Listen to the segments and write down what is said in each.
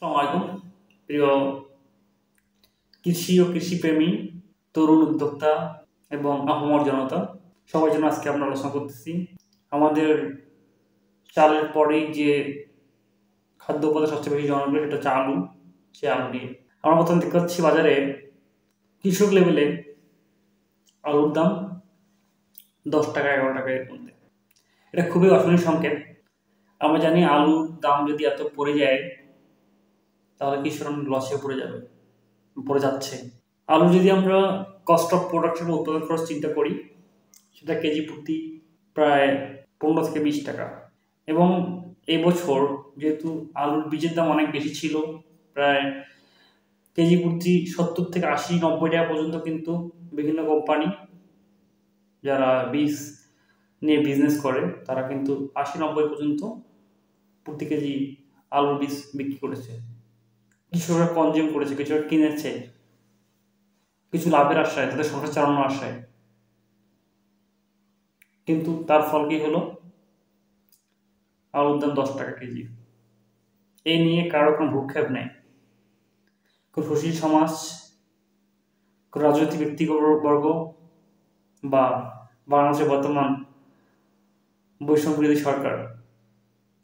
আসসালামু আলাইকুম প্রিয় কৃষি ও কৃষিপ্রেমী তরুণ উদ্যোক্তা এবং আহমর জনতা, সবার জন্য আজকে আমরা আলোচনা করতেছি আমাদের চালের পরেই যে খাদ্য উপাদান সবচেয়ে বেশি জনপ্রিয় সেটা হচ্ছে আলু। সে আলু নিয়ে আমরা বর্তমানে দেখতে পাচ্ছি বাজারে কৃষক লেভেলে আলুর দাম 10 টাকা 11 টাকা এর মধ্যে। এটা খুবই অশনি সংকেত। আমরা জানি আলুর দাম যদি এত পড়ে যায় তাহলে কৃষক লসে পড়ে যাচ্ছে। আলু যদি আমরা কস্ট অফ প্রোডাকশন উৎপাদন খরচ চিন্তা করি, সেটা কেজি প্রতি প্রায় 15 থেকে 20 টাকা। এবং এই বছর যেহেতু আলুর বীজের দাম অনেক বেশি ছিল, প্রায় কেজি প্রতি 70 থেকে 80 90 টাকা পর্যন্ত, কিন্তু বিভিন্ন কোম্পানি যারা বীজ নিয়ে বিজনেস করে তারা কিন্তু 80 90 পর্যন্ত প্রতি কেজি আলুর বীজ বিক্রি করেছে। কৃষকরা কনজিউম করেছে, কৃষকরা কিনেছে কিছু লাভের আশায়, তাদের সংসার চালানোর আশায়। কিন্তু তার ফল কি হলো? আলুর দাম 10 টাকা কেজি। এই নিয়ে কারো কোনো ভ্রুক্ষেপ নেই। কোন সুশীল সমাজ, কোন রাজনৈতিক ব্যক্তিবর্গ বা বাংলাদেশের বর্তমান বৈষম্য বিরোধী সরকার,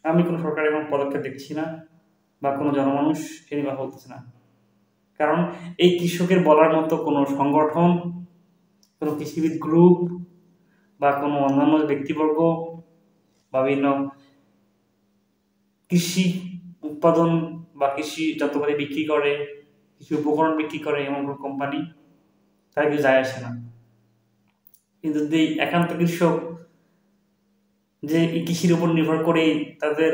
আমি কোনো সরকার এবং পদক্ষেপ দেখছি না বা কোনো জনমানুষ সে নিয়ে কথা বলতেছে না। কারণ এই কৃষকের বলার মতো কোনো সংগঠন, কোনো কৃষিবিদ গ্রুপ বা কোনো অন্যান্য ব্যক্তিবর্গ বা বিভিন্ন কৃষি উৎপাদন বা কৃষি যন্ত্রপাতি বিক্রি করে, কৃষি উপকরণ বিক্রি করে এমন কোনো কোম্পানি, তারা কিছু যায় আসে না। কিন্তু যদি একান্ত কৃষক যে এই কৃষির উপর নির্ভর করেই তাদের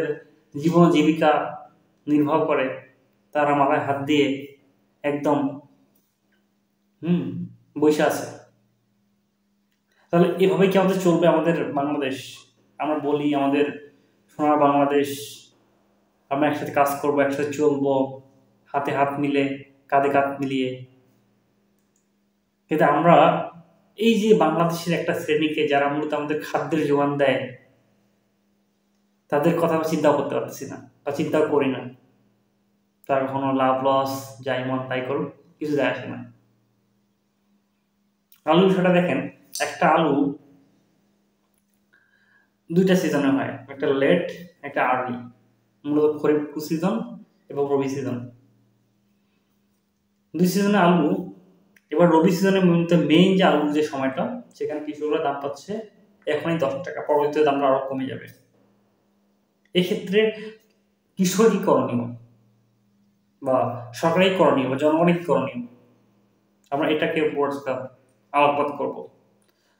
জীবন জীবিকা নির্ভর করে, তারা মাথায় হাত দিয়ে একদম বসে আছে। তাহলে এভাবেই কি আমাদের চলবে আমাদের বাংলাদেশ? আমরা বলি আমাদের সোনার বাংলাদেশ, আমরা একসাথে কাজ করবো, একসাথে চলবো, হাতে হাত মিলে, কাঁধে কাঁধ মিলিয়ে। কিন্তু আমরা এই যে বাংলাদেশের একটা শ্রেণীকে যারা মূলত আমাদের খাদ্যের যোগান দেয়, তাদের কথা আমরা চিন্তাও করতে পারতেছি না বা চিন্তাও করি না। তার কখনো লাভ লস যাই মন তাই করুক, কিছু যায় আসে না। আলু বিষয়টা দেখেন, একটা আলু দুইটা সিজনে হয়, একটা লেট একটা আর্লি। মূলত খরিফ সিজন এবং রবি সিজন, দুই সিজনে আলু। এবার রবি সিজনে মূলত মেইন যে আলুর যে সময়টা, সেখানে কৃষকরা দাম পাচ্ছে এখনই 10 টাকা, পরবর্তীতে দামটা আরো কমে যাবে। এক্ষেত্রে কৃষকের কি করণীয় বা সরকারি করণীয় বা জনগণের করণীয়, আমরা এটাকে আলোকপাত করবো।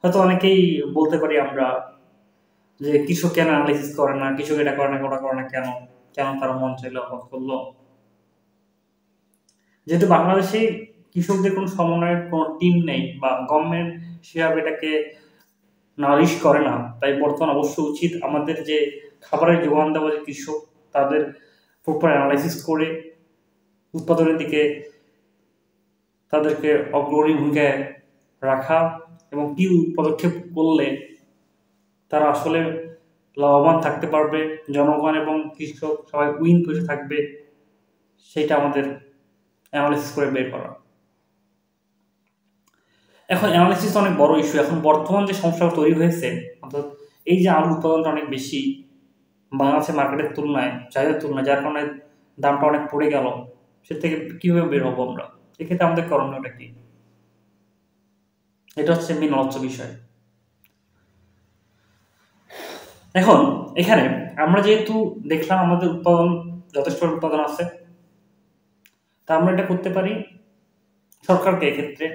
হয়তো অনেকেই বলতে পারি আমরা যে কৃষক কেন অ্যানালাইসিস করে না, কৃষক এটা করে না ওটা করে না, কেন কেন তারা মন চাইলো আবাদ করলো। যেহেতু বাংলাদেশে কৃষকদের কোনো সমন্বয়ের কোনো টিম নেই বা গভর্নমেন্ট সেভাবে এটাকে নারিশ করে না, তাই বর্তমান অবশ্য উচিত আমাদের যে খাবারের যোগান দেওয়া যে কৃষক, তাদের প্রপার অ্যানালাইসিস করে উৎপাদনের দিকে তাদেরকে অগ্রণী ভূমিকায় রাখা, এবং কি পদক্ষেপ করলে তারা আসলে লাভবান থাকতে পারবে, জনগণ এবং কৃষক সবাই উইন পজিশনে থাকবে, সেটা আমাদের অ্যানালাইসিস করে বের করা। এখন অ্যানালাইসিস অনেক বড় ইস্যু। এখন বর্তমান যে সমস্যা তৈরি হয়েছে, অর্থাৎ এই যে আলুর উৎপাদনটা অনেক বেশি বাংলাদেশের মার্কেটের তুলনায়, চাহিদার তুলনায়, যার কারণে দামটা অনেক পড়ে গেল, সে থেকে কীভাবে বের হবো আমরা? এক্ষেত্রে আমাদের করণীয়টা কি? এটা হচ্ছে মেন আলোচ্য বিষয়। এখন এখানে আমরা যেহেতু দেখলাম আমাদের উৎপাদন যথেষ্ট উৎপাদন আছে, তা আমরা এটা করতে পারি সরকারকে এক্ষেত্রে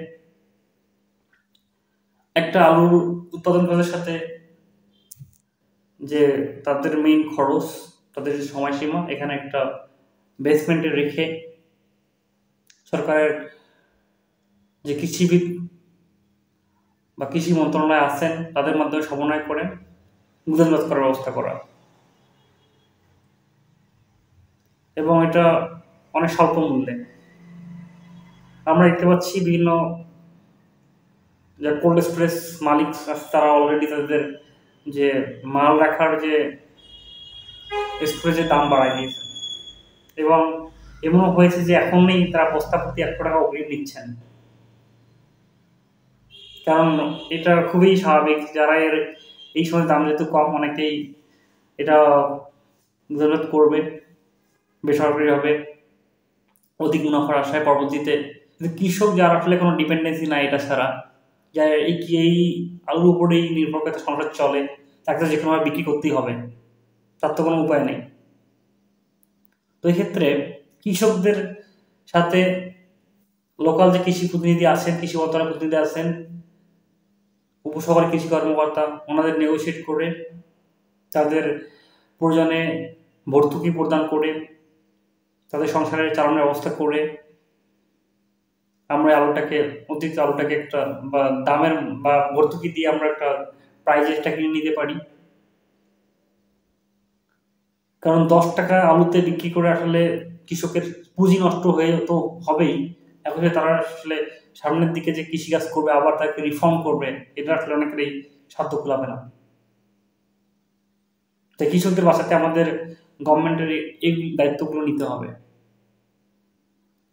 একটা আলুর উৎপাদন কাজের সাথে যে তাদের মেইন খরচ, তাদের যে সময়সীমা, এখানে একটা বেসমেন্টে রেখে সরকারের যে কৃষিবিদ বা কৃষি মন্ত্রণালয় আছেন তাদের মাধ্যমে সমন্বয় করে গুদামজাত করার ব্যবস্থা করা, এবং এটা অনেক স্বল্প মূল্যে। আমরা দেখতে পাচ্ছি বিভিন্ন যারা কোল্ড স্টোরেজ মালিক আছে তারা অলরেডি তাদের যে মাল রাখার যে স্টোরেজের দাম বাড়ায় দিয়েছে, এবং এমনও হয়েছে যে এখনই তারা বস্তা প্রতি 100 টাকা অগ্রিম নিচ্ছেন, কারণ এটা খুবই স্বাভাবিক। যারা এই সময় দাম যেহেতু কম, অনেকেই এটা জরুরত করবে বেসরকারিভাবে অধিক মুনাফার আশায় পরবর্তীতে। কিন্তু কৃষক যারা আসলে কোনো ডিপেন্ডেন্সি নাই এটা ছাড়া, যা এই আলুর উপরেই নির্ভর করে সংসার চলে, তাকে তো যেকোনোভাবে বিক্রি করতেই হবে, তার তো কোনো উপায় নেই। তো এই ক্ষেত্রে কৃষকদের সাথে লোকাল যে কৃষি প্রতিনিধি আছেন, কৃষি মন্ত্রণালয়ের প্রতিনিধি আছেন, উপসহকারী কৃষি কর্মকর্তা, ওনাদের নেগোশিয়েট করে তাদের প্রয়োজনে ভর্তুকি প্রদান করে তাদের সংসারের চালানোর ব্যবস্থা করে আমরা অতিরিক্ত আলুটাকে একটা বা দামের বা ভর্তুকি দিয়ে আমরা একটা প্রাইজেসটা কিনে নিতে পারি। কারণ 10 টাকা আলুতে বিক্রি করে আসলে কৃষকের পুঁজি নষ্ট হয়ে তো হবেই, এখন তারা আসলে সামনের দিকে যে কৃষিকাজ করবে আবার তাকে রিফর্ম করবে, এটা আসলে অনেকেরই সাধ্য কুলাবে না। তাই কৃষকদের বাঁচাতে আমাদের গভর্নমেন্টের এই দায়িত্বগুলো নিতে হবে।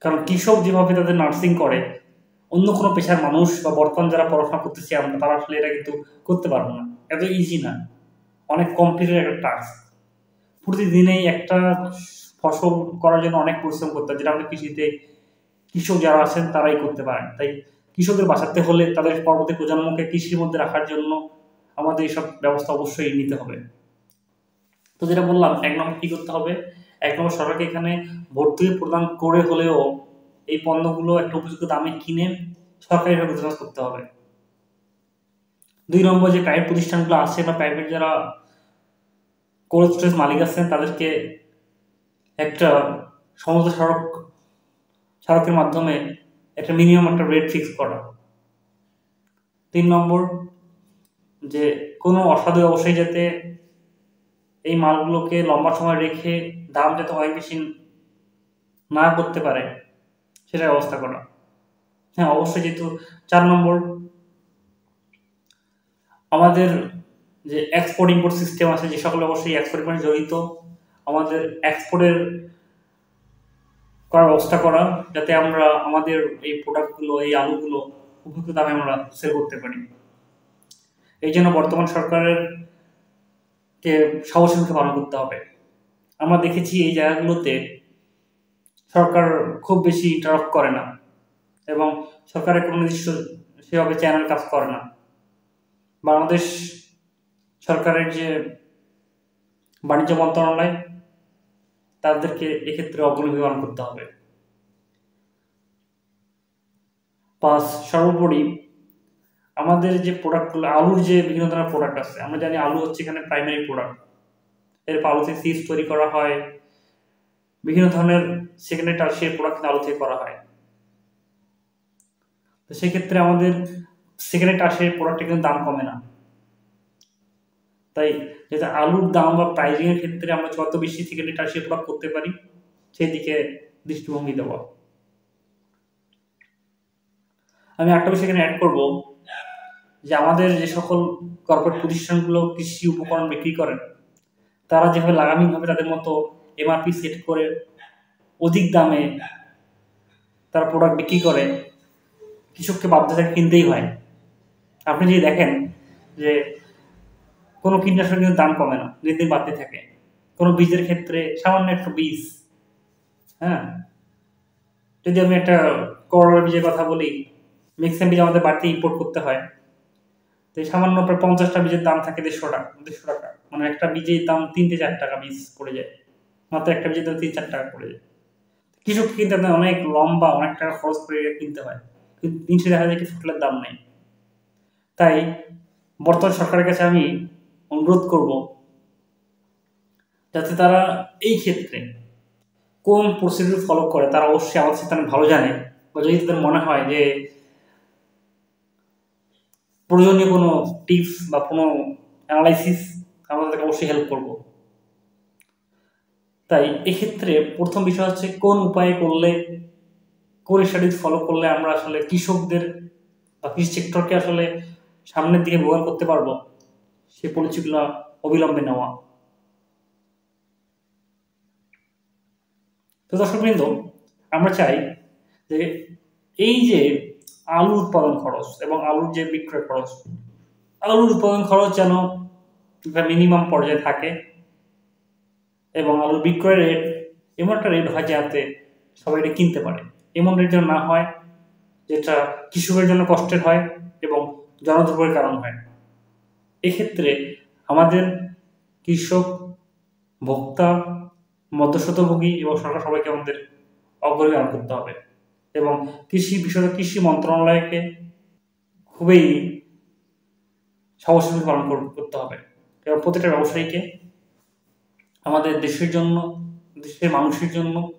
কারণ কৃষক যেভাবে তাদের নার্সিং করে, অন্য কোনো পেশার মানুষ বা বর্তমান যারা পড়াশোনা করতেছি আমরা, তারা আসলে এটা কিন্তু করতে পারবো না। এত ইজি না, অনেক কমপ্লিকেটেড একটা টাস্ক। প্রতিদিনেই একটা ফসল করার জন্য অনেক পরিশ্রম করতে হয়, যেটা আমাদের কৃষিতে কৃষক যারা আছেন তারাই করতে পারেন। তাই কৃষকদের বাঁচাতে হলে তাদের পরবর্তী প্রজন্মকে কৃষির মধ্যে রাখার জন্য আমাদের এইসব ব্যবস্থা অবশ্যই নিতে হবে। তো যেটা বললাম, 1 নম্বর কী করতে হবে, 1 নম্বর সরকারকে এখানে ভর্তুকি প্রদান করে হলেও এই পণ্যগুলো একটা উপযুক্ত দামে কিনে সরকারিভাবে বিজনেস করতে হবে। 2 নম্বর যে প্রাইভেট প্রতিষ্ঠানগুলো আছে বা প্রাইভেট যারা কোল্ড স্টোরেজ মালিক আছেন, তাদেরকে একটা সমস্ত সড়কের মাধ্যমে একটা মিনিমাম একটা রেট ফিক্স করা। 3 নম্বর যে কোনো অসাধু ব্যবসায়ী যাতে এই মালগুলোকে লম্বা সময় রেখে দাম যাতে অনেক বেশি না করতে পারে সেটার ব্যবস্থা করা। হ্যাঁ, অবশ্যই। যেহেতু 4 নম্বর আমাদের যে এক্সপোর্ট ইম্পোর্ট সিস্টেম আছে, যে সকল অবশ্যই এক্সপোর্টের মানে জড়িত, আমাদের এক্সপোর্টের করার ব্যবস্থা করা, যাতে আমরা আমাদের এই প্রোডাক্টগুলো, এই আলুগুলো উপযুক্ত দামে আমরা সেল করতে পারি। এই জন্য বর্তমান সরকারের কে সাহসিকতা পালন করতে হবে। আমরা দেখেছি এই জায়গাগুলোতে সরকার খুব বেশি ইন্টারাপ্ট করে না এবং সরকারের কোনো নির্দিষ্ট সেভাবে চ্যানেল কাজ করে না। বাংলাদেশ সরকারের যে বাণিজ্য মন্ত্রণালয়, তাদেরকে এক্ষেত্রে অগ্রণী পালন করতে হবে। 5, সর্বোপরি আমাদের যে প্রোডাক্টগুলো, আলুর যে বিভিন্ন ধরনের প্রোডাক্ট আছে, আমরা জানি আলু হচ্ছে এখানে প্রাইমারি প্রোডাক্ট। এরপর আলু থেকে চিপস তৈরি করা হয়, বিভিন্ন ধরনের সেকেন্ডারি টার্সিয়ারি প্রোডাক্ট আলু থেকে করা হয়। তো সেক্ষেত্রে আমাদের সেকেন্ডারি টার্সিয়ারি প্রোডাক্টের কিন্তু দাম কমে না। তাই যাতে আলুর দাম বা প্রাইজিং এর ক্ষেত্রে আমরা যত বেশি সেকেন্ডারি টার্সিয়ারি প্রোডাক্ট করতে পারি সেই দিকে দৃষ্টিভঙ্গি দেওয়া। আমি একটা বিষয় এখানে অ্যাড করবো যে আমাদের যে সকল কর্পোরেট প্রতিষ্ঠানগুলো কৃষি উপকরণ বিক্রি করেন, তারা যেভাবে লাগামহীনভাবে তাদের মতো এমআরপি সেট করে অধিক দামে তারা প্রোডাক্ট বিক্রি করে, কৃষককে বাধ্য থেকে কিনতেই হয়। আপনি যদি দেখেন যে কোনো কীটনাশকের কিন্তু দাম কমে না, দিন দিন বাড়তে থাকে। কোনো বীজের ক্ষেত্রে সামান্য একটা বীজ, হ্যাঁ, যদি আমি একটা করলার বীজের কথা বলি, ম্যাক্সিমাম বীজ আমাদের বাড়িতে ইম্পোর্ট করতে হয়। তো এই সামান্য প্রায় 50টা বীজের দাম থাকে 150 টাকা। মানে একটা বীজের দাম 3 থেকে 4 টাকা বীজ পড়ে যায়, মাত্র একটা বীজের দাম 3-4 টাকা পড়ে যায়। কৃষক কিন্তু অনেক লম্বা অনেক টাকা খরচ করে কিনতে হয়, কিন্তু জিনিসে দেখা যায় কি ফসলের দাম নেই। তাই বর্তমান সরকারের কাছে আমি অনুরোধ করব যাতে তারা এই ক্ষেত্রে কোন প্রসিডিউর ফলো করে, তারা অবশ্যই আমাদের সাথে ভালো জানে, বা যদি তাদের মনে হয় যে প্রয়োজনীয় কোনো টিপস বা কোনো অ্যানালাইসিস, আমরা তাদেরকে অবশ্যই হেল্প করব। তাই এক্ষেত্রে প্রথম বিষয় হচ্ছে কোন উপায়ে করলে, কোন স্ট্র্যাটেজি ফলো করলে আমরা আসলে কৃষকদের বা কৃষি সেক্টরকে আসলে সামনের দিকে ব্যবহার করতে পারবো, সেই পলিসিগুলো অবিলম্বে নেওয়া। তো দর্শকবৃন্দ, আমরা চাই যে এই যে আলুর উৎপাদন খরচ এবং আলুর যে বিক্রয় খরচ, আলুর উৎপাদন খরচ যেন একটা মিনিমাম পর্যায়ে থাকে এবং আলুর বিক্রয় রেট এমন একটা রেট হয় যাতে সবাই এটা কিনতে পারে। এমন রেট যেন না হয় যেটা কৃষকের জন্য কষ্টের হয় এবং জনদুর্ভোগের কারণ হয়। এক্ষেত্রে আমাদের কৃষক, ভোক্তা, মধ্যস্বত্বভোগী এবং সরকার সবাইকে আমাদের অগ্রণী করতে হবে এবং কৃষি বিষয়ে কৃষি মন্ত্রণালয়কে খুবই সাহসী পালন করতে হবে এবং প্রতিটা ব্যবসায়ীকে আমাদের দেশের জন্য, দেশের মানুষের জন্য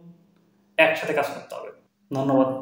একসাথে কাজ করতে হবে। ধন্যবাদ।